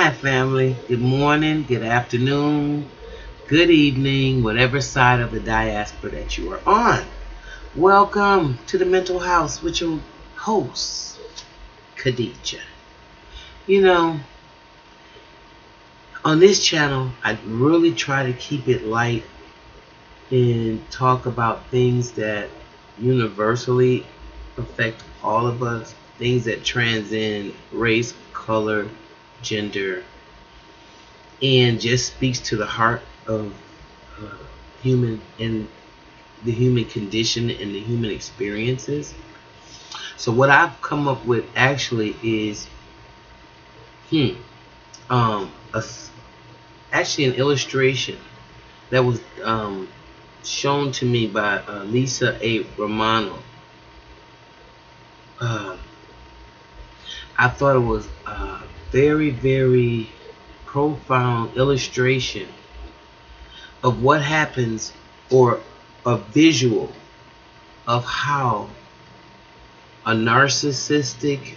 Hi, family. Good morning, good afternoon, good evening, whatever side of the diaspora that you are on. Welcome to the Mental House with your host, Khadijah. You know, on this channel, I really try to keep it light and talk about things that universally affect all of us, things that transcend race, color, gender, and just speaks to the heart of human and the human condition and the human experiences. So what I've come up with actually is a, actually an illustration that was shown to me by Lisa A. Romano. I thought it was a very, very profound illustration of what happens, or a visual of how a narcissistic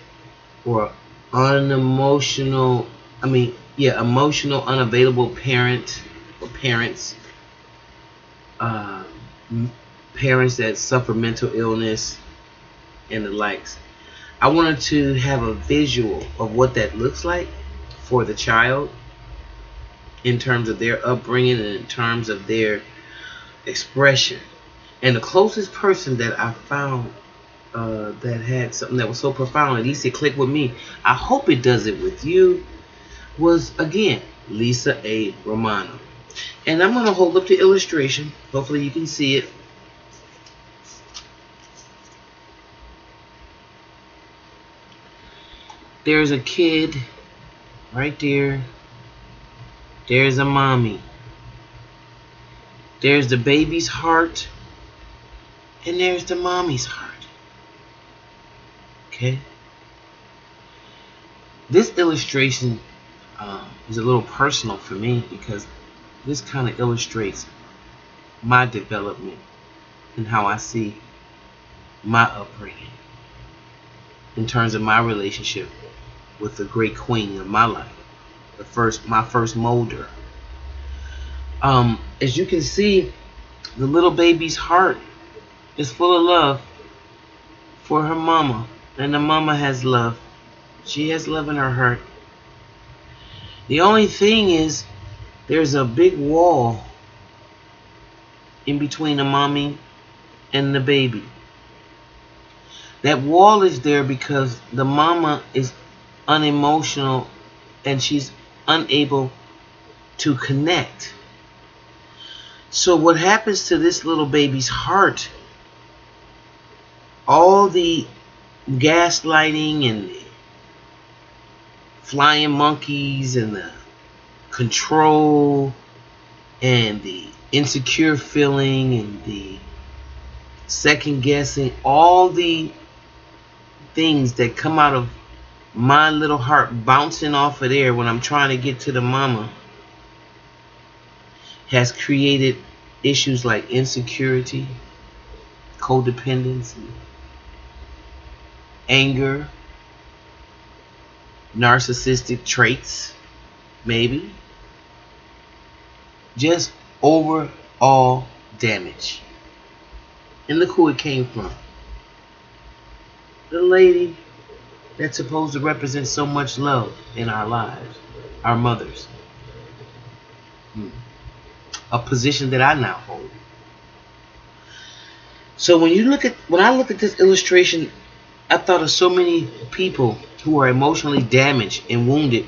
or unemotional, emotional unavailable parent or parents, parents that suffer mental illness and the likes. I wanted to have a visual of what that looks like for the child in terms of their upbringing and in terms of their expression. And the closest person that I found that had something that was so profound, at least it clicked with me, I hope it does it with you, was, again, Lisa A. Romano. And I'm going to hold up the illustration. Hopefully you can see it. There's a kid right there. There's a mommy. There's the baby's heart. And there's the mommy's heart. Okay? This illustration is a little personal for me because this kind of illustrates my development and how I see my upbringing in terms of my relationship with the great queen of my life, my first molder. As you can see, the little baby's heart is full of love for her mama, and the mama has love. She has love in her heart. The only thing is, there's a big wall in between the mommy and the baby. That wall is there because the mama is unemotional and she's unable to connect. So what happens to this little baby's heart, all the gaslighting and the flying monkeys and the control and the insecure feeling and the second guessing, all the things that come out of my little heart bouncing off of there when I'm trying to get to the mama, has created issues like insecurity, codependency, anger, narcissistic traits, maybe. Just overall damage. And look who it came from. The lady that's supposed to represent so much love in our lives, our mothers. A position that I now hold. So when I look at this illustration, I thought of so many people who are emotionally damaged and wounded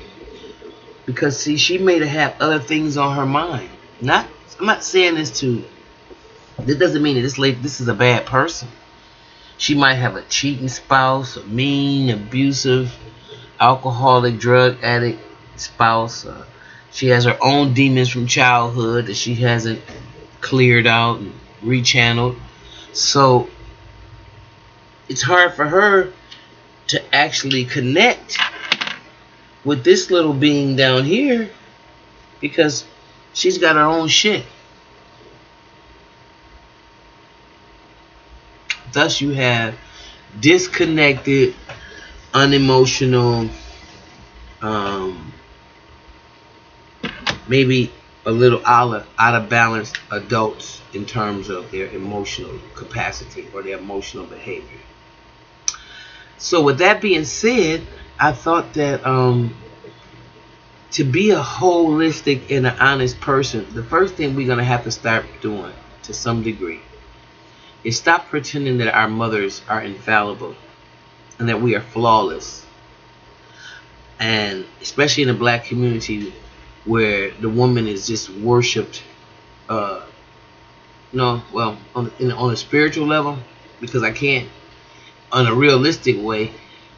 because, see, she may have other things on her mind. I'm not saying this doesn't mean that this is a bad person. She might have a cheating spouse, a mean, abusive, alcoholic, drug addict spouse. She has her own demons from childhood that she hasn't cleared out and rechanneled. So it's hard for her to actually connect with this little being down here because she's got her own shit. Thus you have disconnected, unemotional, maybe a little out of balance adults in terms of their emotional capacity or their emotional behavior. So with that being said, I thought that to be a holistic and an honest person, the first thing we're going to have to start doing to some degree is stop pretending that our mothers are infallible and that we are flawless. And especially in the black community where the woman is just worshipped, well, on a spiritual level, because I can't, on a realistic way,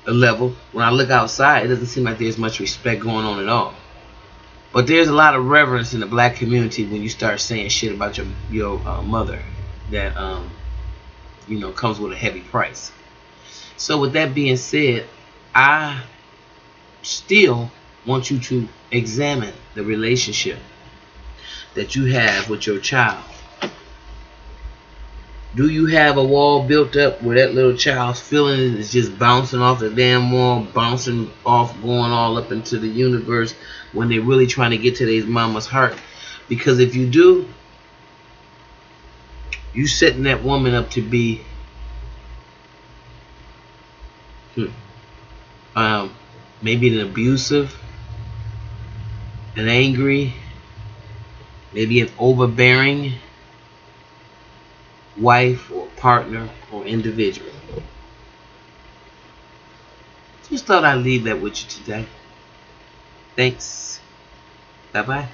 a level, when I look outside, it doesn't seem like there's much respect going on at all. But there's a lot of reverence in the black community when you start saying shit about your mother that comes with a heavy price. So with that being said, I still want you to examine the relationship that you have with your child. Do you have a wall built up where that little child's feeling is just bouncing off the damn wall, bouncing off, going all up into the universe when they're really trying to get to their mama's heart? Because if you do, you setting that woman up to be maybe an abusive, an angry, maybe an overbearing wife or partner or individual. Just thought I'd leave that with you today. Thanks. Bye-bye.